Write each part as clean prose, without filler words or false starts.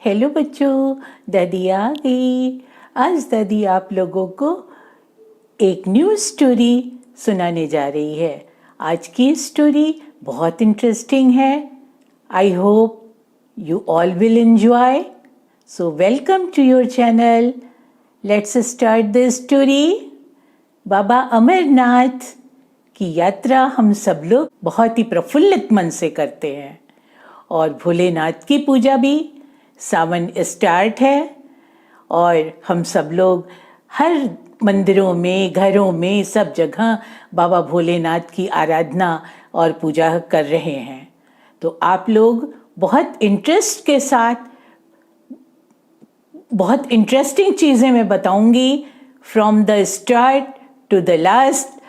Hello बच्चों, दादी आ गई। आज दादी आप लोगों को एक न्यू स्टोरी सुनाने जा रही है। आज की स्टोरी बहुत इंटरेस्टिंग है। I hope you all will enjoy. So welcome to your channel. Let's start the story. बाबा अमरनाथ की यात्रा हम सब लोग बहुत ही प्रफुल्लित मन से करते हैं और भोलेनाथ की पूजा भी। सावन स्टार्ट है और हम सब लोग हर मंदिरों में, घरों में, सब जगह बाबा भोलेनाथ की आराधना और पूजा कर रहे हैं। तो आप लोग बहुत इंटरेस्ट के साथ बहुत इंटरेस्टिंग चीज़ें मैं बताऊंगी from the start to the last.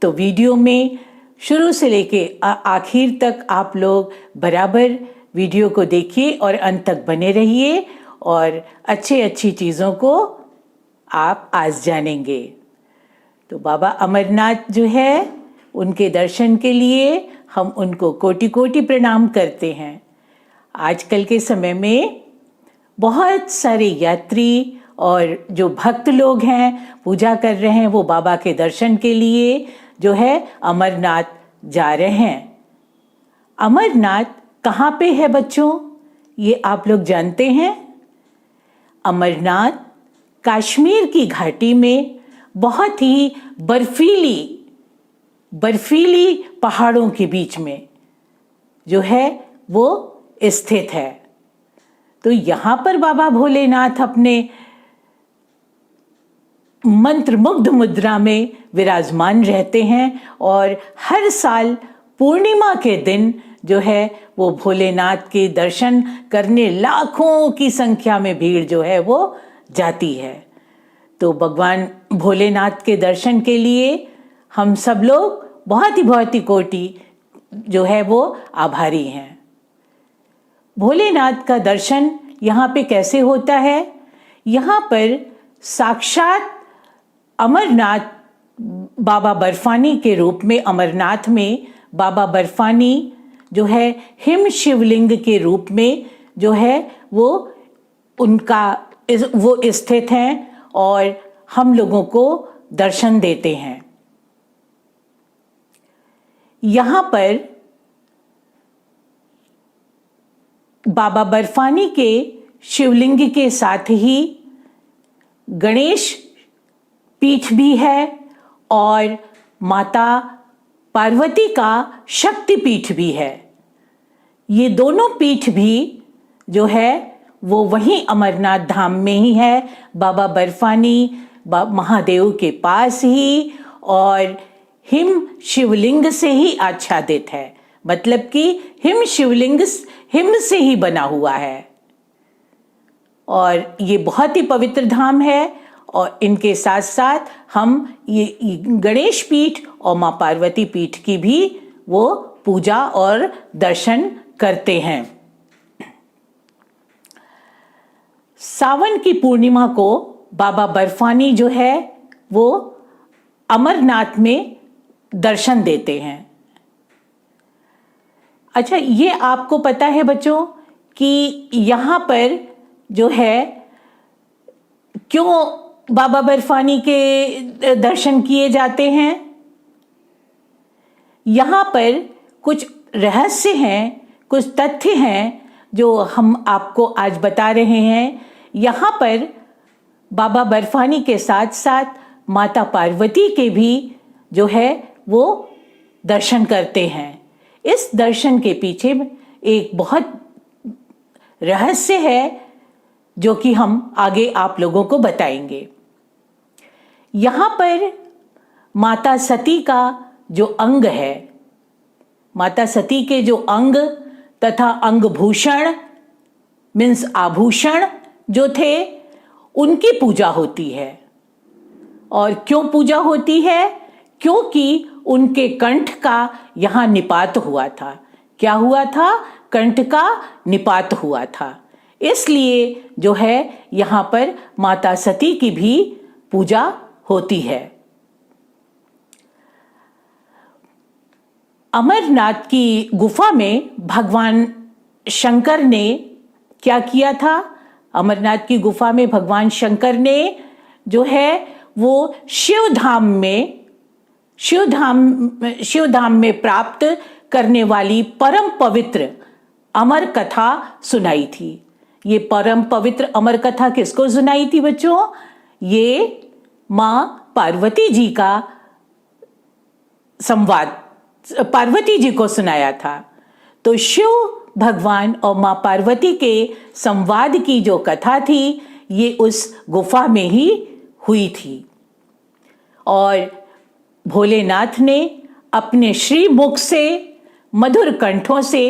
तो वीडियो में शुरू से लेके आखिर तक आप लोग बराबर वीडियो को देखिए और अंत तक बने रहिए और अच्छी चीज़ों को आप आज जानेंगे। तो बाबा अमरनाथ जो है, उनके दर्शन के लिए हम उनको कोटि कोटि प्रणाम करते हैं। आजकल के समय में बहुत सारे यात्री और जो भक्त लोग हैं पूजा कर रहे हैं, वो बाबा के दर्शन के लिए जो है अमरनाथ जा रहे हैं। अमरनाथ कहाँ पे है बच्चों, ये आप लोग जानते हैं? अमरनाथ कश्मीर की घाटी में बहुत ही बर्फीली पहाड़ों के बीच में जो है वो स्थित है। तो यहाँ पर बाबा भोलेनाथ अपने मंत्रमुग्ध मुद्रा में विराजमान रहते हैं और हर साल पूर्णिमा के दिन जो है वो भोलेनाथ के दर्शन करने लाखों की संख्या में भीड़ जो है वो जाती है। तो भगवान भोलेनाथ के दर्शन के लिए हम सब लोग बहुत ही कोटि जो है वो आभारी हैं। भोलेनाथ का दर्शन यहाँ पे कैसे होता है? यहाँ पर साक्षात अमरनाथ बाबा बर्फानी के रूप में, अमरनाथ में बाबा बर्फानी जो है हिम शिवलिंग के रूप में जो है वो स्थित हैं और हम लोगों को दर्शन देते हैं। यहाँ पर बाबा बर्फानी के शिवलिंग के साथ ही गणेश पीठ भी है और माता पार्वती का शक्ति पीठ भी है। ये दोनों पीठ भी जो है वो वहीं अमरनाथ धाम में ही है, बाबा बर्फानी महादेव के पास ही और हिम शिवलिंग से ही आच्छादित है। मतलब कि हिम शिवलिंग हिम से ही बना हुआ है और ये बहुत ही पवित्र धाम है। और इनके साथ साथ हम ये गणेश पीठ और माँ पार्वती पीठ की भी वो पूजा और दर्शन करते हैं। सावन की पूर्णिमा को बाबा बर्फानी जो है वो अमरनाथ में दर्शन देते हैं। अच्छा, ये आपको पता है बच्चों कि यहाँ पर जो है क्यों बाबा बर्फानी के दर्शन किए जाते हैं? यहाँ पर कुछ रहस्य हैं, कुछ तथ्य हैं जो हम आपको आज बता रहे हैं। यहाँ पर बाबा बर्फानी के साथ साथ माता पार्वती के भी जो है वो दर्शन करते हैं। इस दर्शन के पीछे एक बहुत रहस्य है जो कि हम आगे आप लोगों को बताएंगे। यहाँ पर माता सती का जो अंग है, माता सती के जो अंग तथा अंगभूषण मीन्स आभूषण जो थे, उनकी पूजा होती है। और क्यों पूजा होती है? क्योंकि उनके कंठ का यहाँ निपात हुआ था। क्या हुआ था? कंठ का निपात हुआ था। इसलिए जो है यहाँ पर माता सती की भी पूजा होती है। अमरनाथ की गुफा में भगवान शंकर ने क्या किया था? अमरनाथ की गुफा में भगवान शंकर ने जो है वो शिवधाम में प्राप्त करने वाली परम पवित्र अमर कथा सुनाई थी। ये परम पवित्र अमर कथा किसको सुनाई थी बच्चों? ये माँ पार्वती जी का संवाद पार्वती जी को सुनाया था। तो शिव भगवान और माँ पार्वती के संवाद की जो कथा थी ये उस गुफा में ही हुई थी और भोलेनाथ ने अपने श्रीमुख से मधुर कंठों से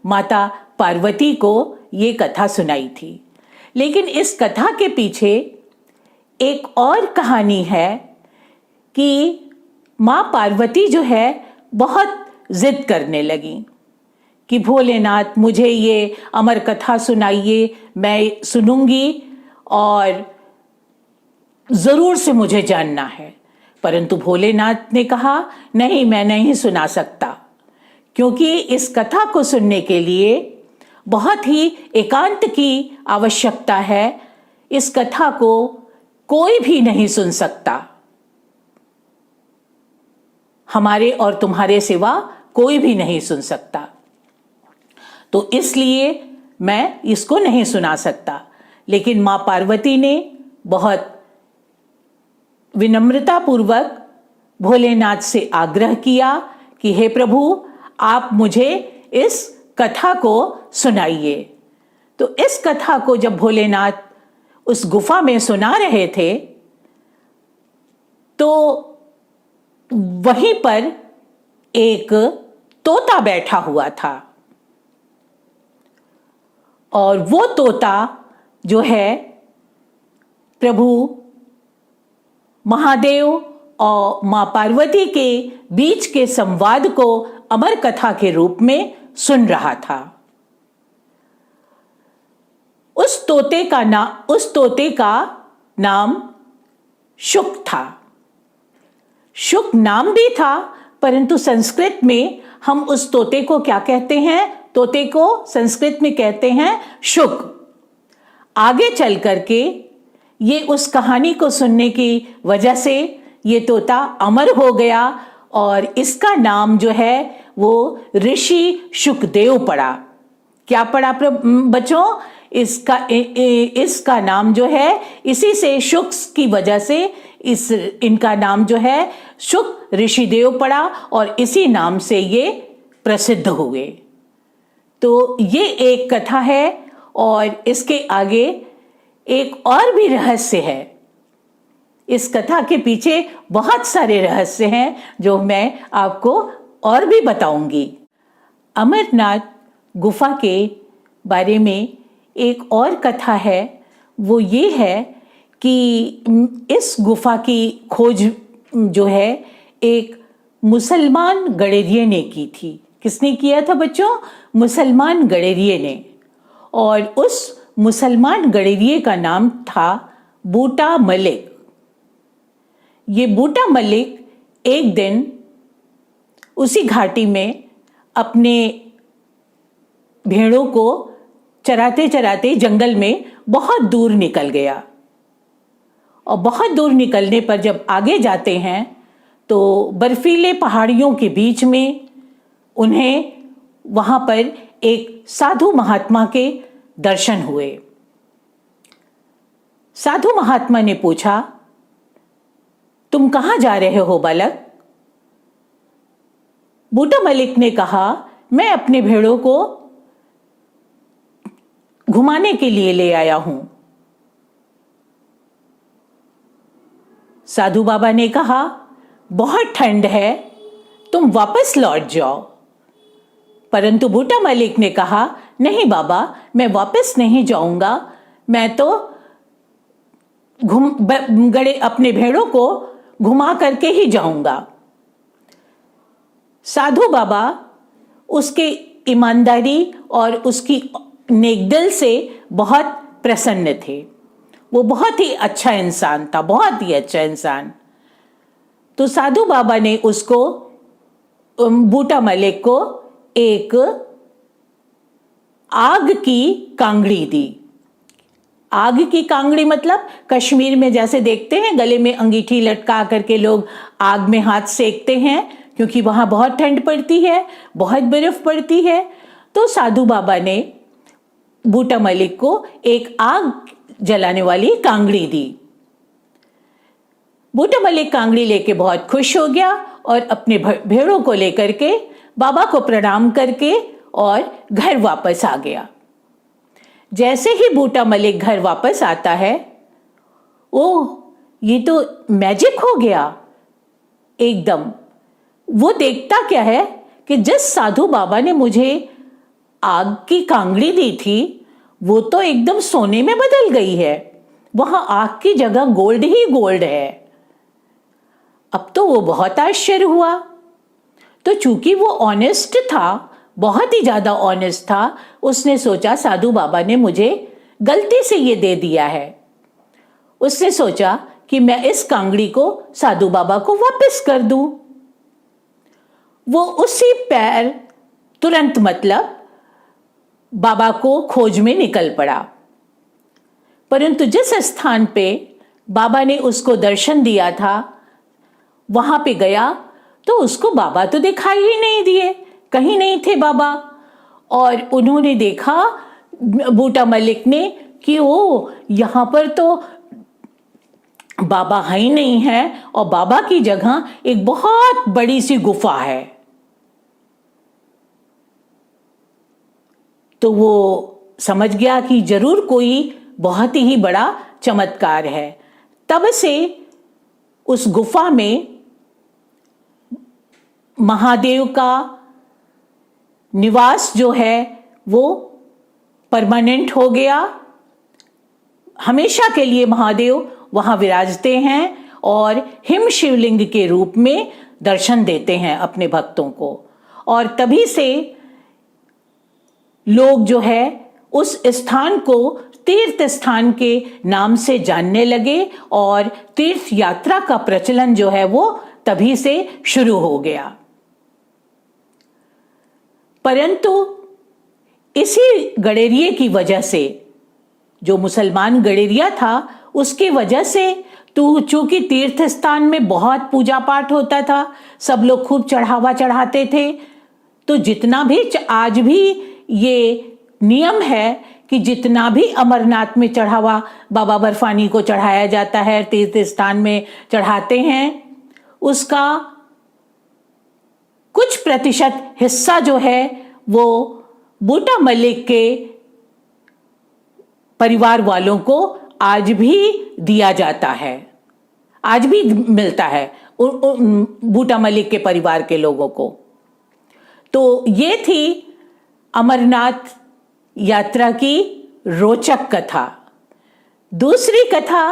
माता पार्वती को ये कथा सुनाई थी। लेकिन इस कथा के पीछे एक और कहानी है कि माँ पार्वती जो है बहुत जिद करने लगी कि भोलेनाथ मुझे ये अमर कथा सुनाइए, मैं सुनूंगी और जरूर से मुझे जानना है। परंतु भोलेनाथ ने कहा नहीं, मैं नहीं सुना सकता, क्योंकि इस कथा को सुनने के लिए बहुत ही एकांत की आवश्यकता है। इस कथा को कोई भी नहीं सुन सकता, हमारे और तुम्हारे सिवा कोई भी नहीं सुन सकता, तो इसलिए मैं इसको नहीं सुना सकता। लेकिन माँ पार्वती ने बहुत विनम्रता पूर्वक भोलेनाथ से आग्रह किया कि हे प्रभु, आप मुझे इस कथा को सुनाइए। तो इस कथा को जब भोलेनाथ उस गुफा में सुना रहे थे तो वहीं पर एक तोता बैठा हुआ था और वो तोता जो है प्रभु महादेव और मां पार्वती के बीच के संवाद को अमर कथा के रूप में सुन रहा था। उस तोते का नाम शुक था। शुक नाम भी था, परंतु संस्कृत में हम उस तोते को क्या कहते हैं? तोते को संस्कृत में कहते हैं शुक। आगे चल करके ये उस कहानी को सुनने की वजह से ये तोता अमर हो गया और इसका नाम जो है वो ऋषि शुकदेव पड़ा। क्या पड़ा बच्चों? इसका नाम जो है इसी से शुक की वजह से इनका नाम जो है शुक ऋषिदेव पड़ा और इसी नाम से ये प्रसिद्ध हुए। तो ये एक कथा है और इसके आगे एक और भी रहस्य है। इस कथा के पीछे बहुत सारे रहस्य हैं जो मैं आपको और भी बताऊंगी। अमरनाथ गुफा के बारे में एक और कथा है, वो ये है कि इस गुफा की खोज जो है एक मुसलमान गडेरिये ने की थी। किसने किया था बच्चों? मुसलमान गडेरिये ने। और उस मुसलमान गडेरिये का नाम था बूटा मलिक। ये बूटा मलिक एक दिन उसी घाटी में अपने भेड़ों को चराते चराते जंगल में बहुत दूर निकल गया और बहुत दूर निकलने पर जब आगे जाते हैं तो बर्फीले पहाड़ियों के बीच में उन्हें वहां पर एक साधु महात्मा के दर्शन हुए। साधु महात्मा ने पूछा, तुम कहां जा रहे हो बालक? बूटा मलिक ने कहा, मैं अपने भेड़ों को घुमाने के लिए ले आया हूं। साधु बाबा ने कहा, बहुत ठंड है, तुम वापस लौट जाओ। परंतु बूटा मलिक ने कहा, नहीं बाबा, मैं वापस नहीं जाऊंगा, मैं तो अपने भेड़ों को घुमा करके ही जाऊंगा। साधु बाबा उसके ईमानदारी और उसकी नेकदिल से बहुत प्रसन्न थे। वो बहुत ही अच्छा इंसान था, बहुत ही अच्छा इंसान। तो साधु बाबा ने उसको, बूटा मलिक को एक आग की कांगड़ी दी आग की कांगड़ी मतलब कश्मीर में जैसे देखते हैं गले में अंगीठी लटका करके लोग आग में हाथ सेकते हैं, क्योंकि वहां बहुत ठंड पड़ती है, बहुत बर्फ पड़ती है। तो साधु बाबा ने बूटा मलिक को एक आग जलाने वाली कांगड़ी दी। बूटा मलिक कांगड़ी लेके बहुत खुश हो गया और अपने भेड़ों को लेकर के बाबा को प्रणाम करके और घर वापस आ गया। जैसे ही बूटा मलिक घर वापस आता है, ओह ये तो मैजिक हो गया एकदम। वो देखता क्या है कि जिस साधु बाबा ने मुझे आग की कांगड़ी दी थी वो तो एकदम सोने में बदल गई है, वहां आग की जगह गोल्ड ही गोल्ड है। अब तो वो बहुत आश्चर्य हुआ। तो चूंकि वो ऑनेस्ट था, बहुत ही ज्यादा ऑनेस्ट था, उसने सोचा साधु बाबा ने मुझे गलती से ये दे दिया है। उसने सोचा कि मैं इस कांगड़ी को साधु बाबा को वापस कर दूं। वो उसी पैर तुरंत मतलब बाबा को खोज में निकल पड़ा। परंतु जिस स्थान पे बाबा ने उसको दर्शन दिया था वहां पे गया तो उसको बाबा तो दिखाई ही नहीं दिए, कहीं नहीं थे बाबा। और उन्होंने देखा, बूटा मलिक ने, कि ओ यहां पर तो बाबा ही नहीं है और बाबा की जगह एक बहुत बड़ी सी गुफा है। तो वो समझ गया कि जरूर कोई बहुत ही बड़ा चमत्कार है। तब से उस गुफा में महादेव का निवास जो है वो परमानेंट हो गया। हमेशा के लिए महादेव वहां विराजते हैं और हिम शिवलिंग के रूप में दर्शन देते हैं अपने भक्तों को। और तभी से लोग जो है उस स्थान को तीर्थ स्थान के नाम से जानने लगे और तीर्थ यात्रा का प्रचलन जो है वो तभी से शुरू हो गया। परंतु इसी गडेरिये की वजह से, जो मुसलमान गडेरिया था उसकी वजह से, तो चूंकि तीर्थ स्थान में बहुत पूजा पाठ होता था, सब लोग खूब चढ़ावा चढ़ाते थे, तो जितना भी आज भी ये नियम है कि जितना भी अमरनाथ में चढ़ावा बाबा बर्फानी को चढ़ाया जाता है, तीर्थ स्थान में चढ़ाते हैं, उसका कुछ प्रतिशत हिस्सा जो है वो बूटा मलिक के परिवार वालों को आज भी दिया जाता है, आज भी मिलता है बूटा मलिक के परिवार के लोगों को। तो ये थी अमरनाथ यात्रा की रोचक कथा। दूसरी कथा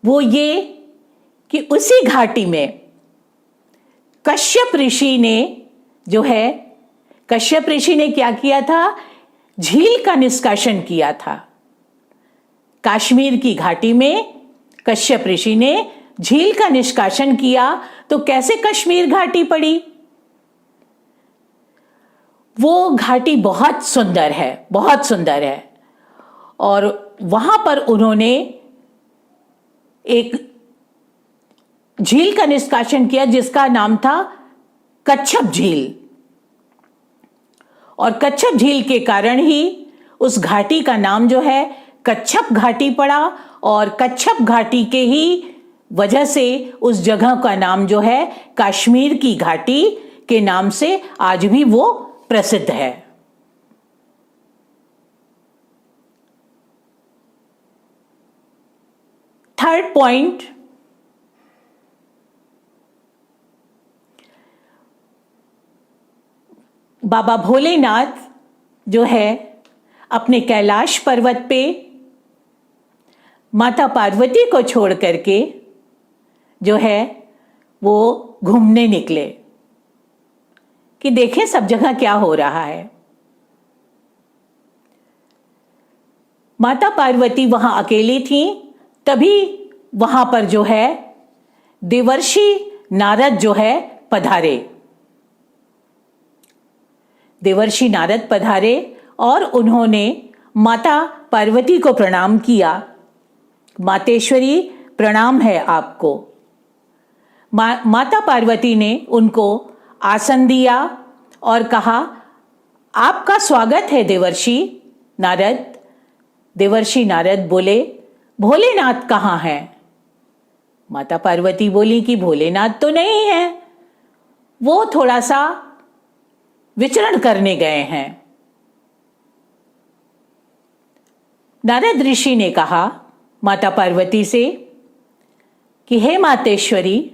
वो ये कि उसी घाटी में कश्यप ऋषि ने जो है, कश्यप ऋषि ने क्या किया था, झील का निष्कासन किया था। कश्मीर की घाटी में कश्यप ऋषि ने झील का निष्कासन किया। तो कैसे कश्मीर घाटी पड़ी? वो घाटी बहुत सुंदर है, बहुत सुंदर है। और वहां पर उन्होंने एक झील का निष्कासन किया जिसका नाम था कच्छप झील। और कच्छप झील के कारण ही उस घाटी का नाम जो है कच्छप घाटी पड़ा। और कच्छप घाटी के ही वजह से उस जगह का नाम जो है कश्मीर की घाटी के नाम से आज भी वो प्रसिद्ध है। थर्ड पॉइंट, बाबा भोलेनाथ जो है अपने कैलाश पर्वत पे माता पार्वती को छोड़ करके जो है वो घूमने निकले कि देखें सब जगह क्या हो रहा है। माता पार्वती वहां अकेली थी। तभी वहां पर जो है देवर्षि नारद जो है पधारे। देवर्षि नारद पधारे और उन्होंने माता पार्वती को प्रणाम किया। मातेश्वरी प्रणाम है आपको। माता पार्वती ने उनको आसन दिया और कहा, आपका स्वागत है देवर्षि नारद। देवर्षि नारद बोले, भोलेनाथ कहाँ हैं? माता पार्वती बोली कि भोलेनाथ तो नहीं है, वो थोड़ा सा विचरण करने गए हैं। नारद ऋषि ने कहा माता पार्वती से कि हे मातेश्वरी,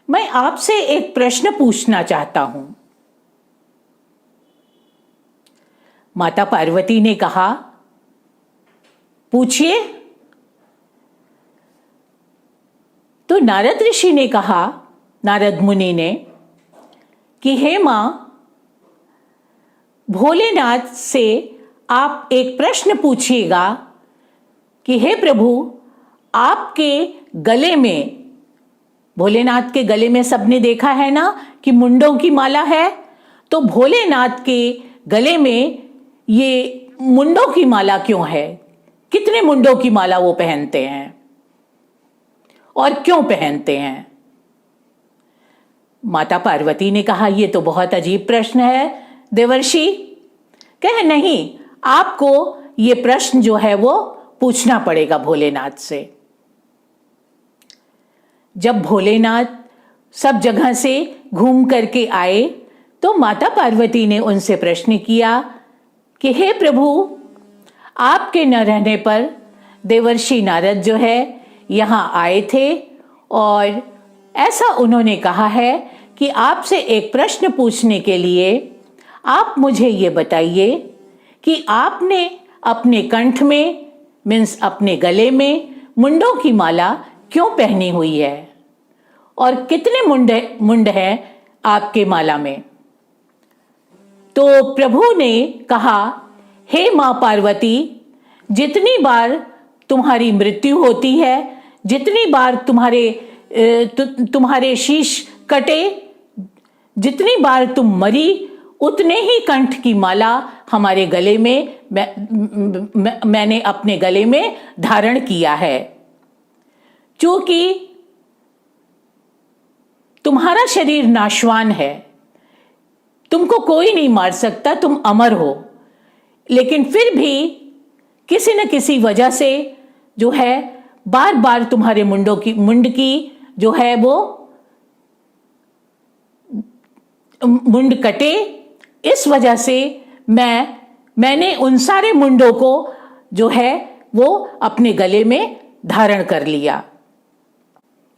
मैं आपसे एक प्रश्न पूछना चाहता हूं। माता पार्वती ने कहा, पूछिए। तो नारद ऋषि ने कहा, नारद मुनि ने, कि हे मां, भोलेनाथ से आप एक प्रश्न पूछिएगा कि हे प्रभु, आपके गले में, भोलेनाथ के गले में सबने देखा है ना कि मुंडों की माला है, तो भोलेनाथ के गले में ये मुंडों की माला क्यों है? कितने मुंडों की माला वो पहनते हैं और क्यों पहनते हैं? माता पार्वती ने कहा, यह तो बहुत अजीब प्रश्न है देवर्षि। कहे नहीं, आपको ये प्रश्न जो है वो पूछना पड़ेगा भोलेनाथ से। जब भोलेनाथ सब जगह से घूम करके आए तो माता पार्वती ने उनसे प्रश्न किया कि हे प्रभु, आपके न रहने पर देवर्षि नारद जो है यहाँ आए थे और ऐसा उन्होंने कहा है कि आपसे एक प्रश्न पूछने के लिए आप मुझे ये बताइए कि आपने अपने कंठ में, मीन्स अपने गले में, मुंडों की माला क्यों पहनी हुई है और कितने मुंड हैं आपके माला में? तो प्रभु ने कहा, हे मां पार्वती, जितनी बार तुम्हारी मृत्यु होती है, जितनी बार तुम्हारे शीश कटे, जितनी बार तुम मरी, उतने ही कंठ की माला हमारे गले में मैंने अपने गले में धारण किया है। क्योंकि तुम्हारा शरीर नाशवान है, तुमको कोई नहीं मार सकता, तुम अमर हो, लेकिन फिर भी किसी न किसी वजह से जो है बार बार तुम्हारे मुंड की जो है वो मुंड कटे। इस वजह से मैंने उन सारे मुंडों को जो है वो अपने गले में धारण कर लिया।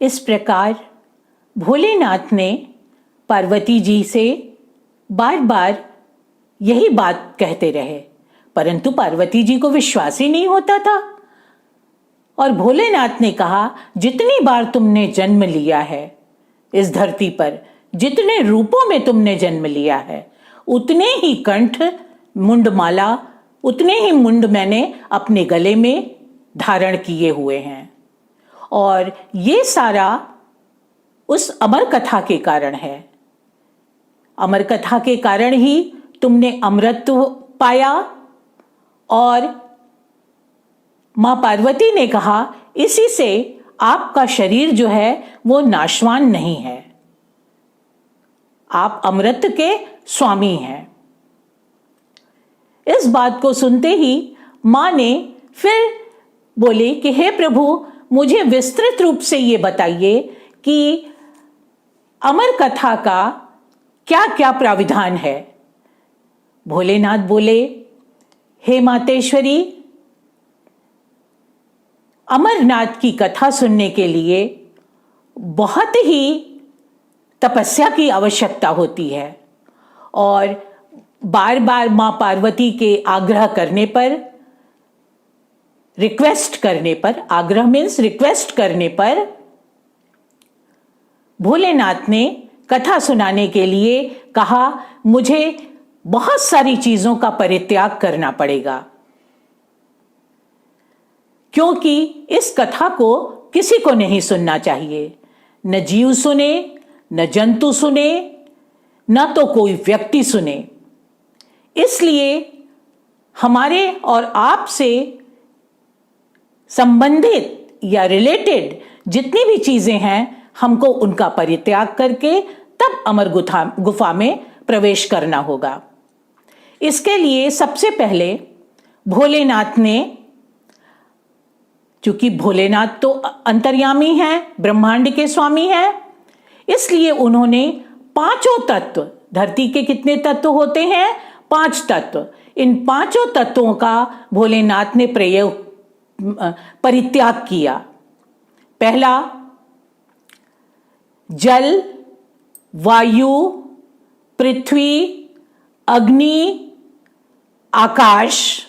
इस प्रकार भोलेनाथ ने पार्वती जी से बार बार यही बात कहते रहे, परंतु पार्वती जी को विश्वास ही नहीं होता था। और भोलेनाथ ने कहा, जितनी बार तुमने जन्म लिया है इस धरती पर, जितने रूपों में तुमने जन्म लिया है, उतने ही कंठ मुंडमाला, उतने ही मुंड मैंने अपने गले में धारण किए हुए हैं। और ये सारा उस अमर कथा के कारण है। अमर कथा के कारण ही तुमने अमरत्व पाया। और मां पार्वती ने कहा, इसी से आपका शरीर जो है वो नाशवान नहीं है, आप अमृत के स्वामी हैं। इस बात को सुनते ही मां ने फिर बोली कि हे प्रभु, मुझे विस्तृत रूप से ये बताइए कि अमर कथा का क्या क्या प्राविधान है। भोलेनाथ बोले, हे मातेश्वरी, अमरनाथ की कथा सुनने के लिए बहुत ही तपस्या की आवश्यकता होती है और बार बार मां पार्वती के आग्रह करने पर, रिक्वेस्ट करने पर, आग्रह मीन्स रिक्वेस्ट करने पर, भोलेनाथ ने कथा सुनाने के लिए कहा, मुझे बहुत सारी चीजों का परित्याग करना पड़ेगा, क्योंकि इस कथा को किसी को नहीं सुनना चाहिए। न जीव सुने, न जंतु सुने, न तो कोई व्यक्ति सुने। इसलिए हमारे और आपसे संबंधित या रिलेटेड जितनी भी चीजें हैं, हमको उनका परित्याग करके तब अमर गुफा में प्रवेश करना होगा। इसके लिए सबसे पहले भोलेनाथ ने, चूंकि भोलेनाथ तो अंतर्यामी हैं, ब्रह्मांड के स्वामी हैं, इसलिए उन्होंने पांचों तत्व, धरती के कितने तत्व होते हैं? 5 तत्व। इन पांचों तत्वों का भोलेनाथ ने परित्याग किया। पहला जल, वायु, पृथ्वी, अग्नि, आकाश।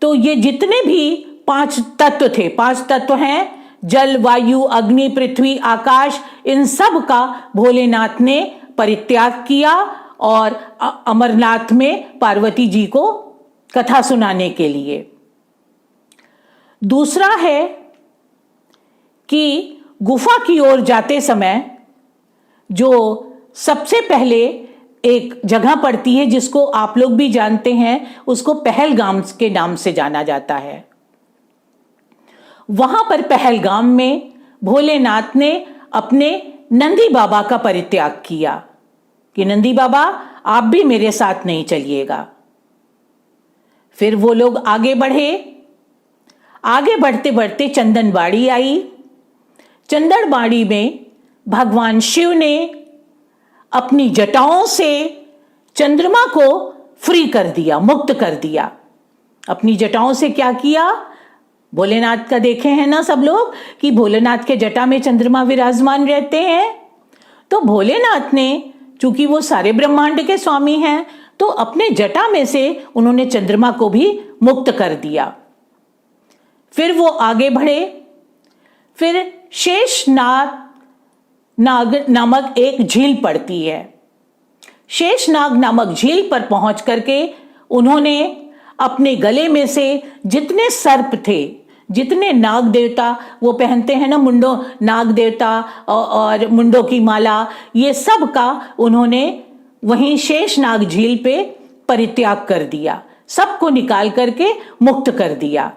तो ये जितने भी 5 तत्व थे, 5 तत्व हैं, जल, वायु, अग्नि, पृथ्वी, आकाश, इन सब का भोलेनाथ ने परित्याग किया और अमरनाथ में पार्वती जी को कथा सुनाने के लिए। दूसरा है कि गुफा की ओर जाते समय जो सबसे पहले एक जगह पड़ती है, जिसको आप लोग भी जानते हैं, उसको पहलगाम के नाम से जाना जाता है। वहां पर पहलगाम में भोलेनाथ ने अपने नंदी बाबा का परित्याग किया कि नंदी बाबा आप भी मेरे साथ नहीं चलिएगा। फिर वो लोग आगे बढ़े। आगे बढ़ते बढ़ते चंदनबाड़ी आई। चंदनबाड़ी में भगवान शिव ने अपनी जटाओं से चंद्रमा को फ्री कर दिया, मुक्त कर दिया। अपनी जटाओं से क्या किया? भोलेनाथ का देखे हैं ना सब लोग कि भोलेनाथ के जटा में चंद्रमा विराजमान रहते हैं। तो भोलेनाथ ने, चूंकि वो सारे ब्रह्मांड के स्वामी हैं, तो अपने जटा में से उन्होंने चंद्रमा को भी मुक्त कर दिया। फिर वो आगे बढ़े। फिर शेषनाग नामक एक झील पड़ती है। शेषनाग नामक झील पर पहुंच करके उन्होंने अपने गले में से जितने सर्प थे, जितने नाग देवता वो पहनते हैं ना, मुंडो नाग देवता और मुंडों की माला, ये सब का उन्होंने वहीं शेषनाग झील पे परित्याग कर दिया, सबको निकाल करके मुक्त कर दिया।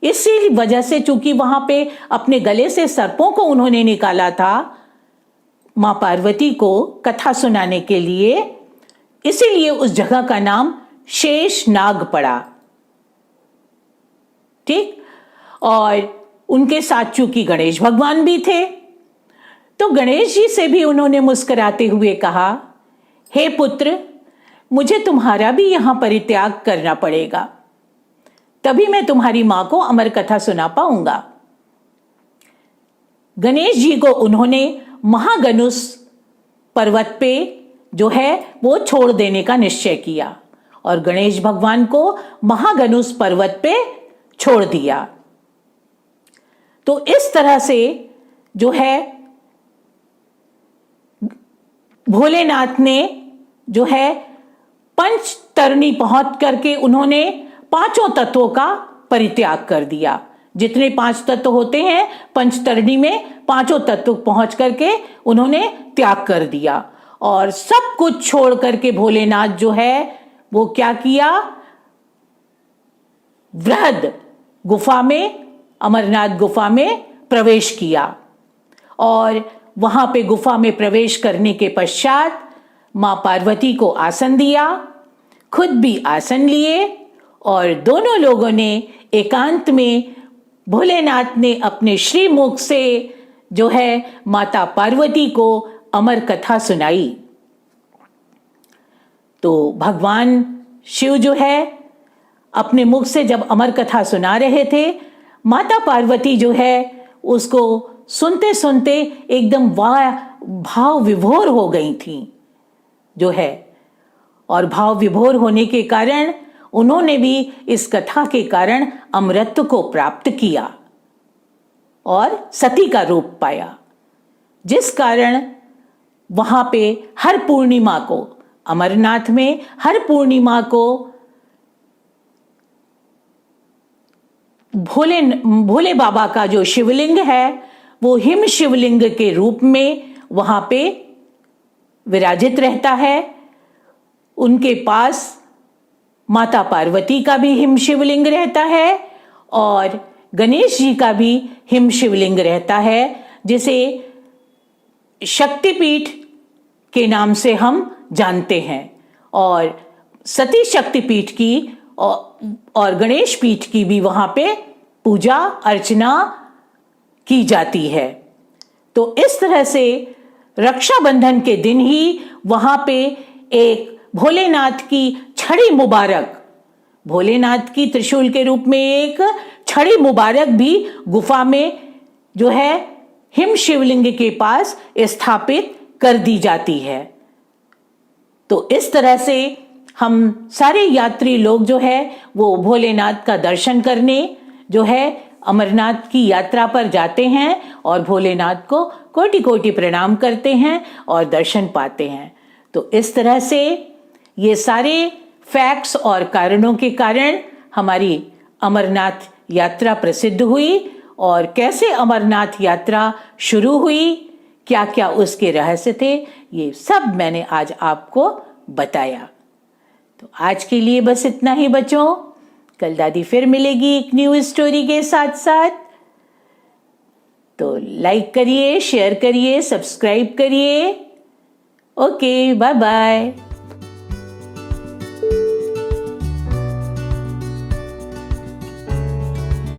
इसी वजह से, चूंकि वहां पे अपने गले से सर्पों को उन्होंने निकाला था मां पार्वती को कथा सुनाने के लिए, इसीलिए उस जगह का नाम शेषनाग पड़ा। ठीक। और उनके साथ चूंकि गणेश भगवान भी थे, तो गणेश जी से भी उन्होंने मुस्कुराते हुए कहा, हे पुत्र, मुझे तुम्हारा भी यहां परित्याग करना पड़ेगा, तभी मैं तुम्हारी मां को अमर कथा सुना पाऊंगा। गणेश जी को उन्होंने महागणुस पर्वत पे जो है वो छोड़ देने का निश्चय किया और गणेश भगवान को महागणुस पर्वत पे छोड़ दिया। तो इस तरह से जो है भोलेनाथ ने जो है पंचतरणी पहुंच करके उन्होंने पांचों तत्वों का परित्याग कर दिया। जितने 5 तत्व होते हैं पंचतरणी में, पांचों तत्व पहुंच करके उन्होंने त्याग कर दिया और सब कुछ छोड़ करके भोलेनाथ जो है वो क्या किया? वृहद गुफा में, अमरनाथ गुफा में प्रवेश किया। और वहां पे गुफा में प्रवेश करने के पश्चात मां पार्वती को आसन दिया, खुद भी आसन लिए और दोनों लोगों ने एकांत में, भोलेनाथ ने अपने श्रीमुख से जो है माता पार्वती को अमर कथा सुनाई। तो भगवान शिव जो है अपने मुख से जब अमर कथा सुना रहे थे, माता पार्वती जो है उसको सुनते सुनते एकदम भाव विभोर हो गई थी जो है। और भाव विभोर होने के कारण उन्होंने भी इस कथा के कारण अमरत्व को प्राप्त किया और सती का रूप पाया, जिस कारण वहां पे हर पूर्णिमा को, अमरनाथ में हर पूर्णिमा को भोले बाबा का जो शिवलिंग है वो हिम शिवलिंग के रूप में वहां पे विराजित रहता है। उनके पास माता पार्वती का भी हिम शिवलिंग रहता है और गणेश जी का भी हिम शिवलिंग रहता है, जिसे शक्तिपीठ के नाम से हम जानते हैं। और सती शक्तिपीठ की और गणेश पीठ की भी वहां पे पूजा अर्चना की जाती है। तो इस तरह से रक्षाबंधन के दिन ही वहां पे एक भोलेनाथ की छड़ी मुबारक, भोलेनाथ की त्रिशूल के रूप में एक छड़ी मुबारक भी गुफा में जो है हिम शिवलिंग के पास स्थापित कर दी जाती है। तो इस तरह से हम सारे यात्री लोग जो है वो भोलेनाथ का दर्शन करने जो है अमरनाथ की यात्रा पर जाते हैं और भोलेनाथ को कोटि कोटि प्रणाम करते हैं और दर्शन पाते हैं। तो इस तरह से ये सारे फैक्ट्स और कारणों के कारण हमारी अमरनाथ यात्रा प्रसिद्ध हुई और कैसे अमरनाथ यात्रा शुरू हुई, क्या क्या उसके रहस्य थे, ये सब मैंने आज आपको बताया। तो आज के लिए बस इतना ही बच्चों। कल दादी फिर मिलेगी एक न्यू स्टोरी के साथ साथ। तो लाइक करिए, शेयर करिए, सब्सक्राइब करिए। Okay, bye bye.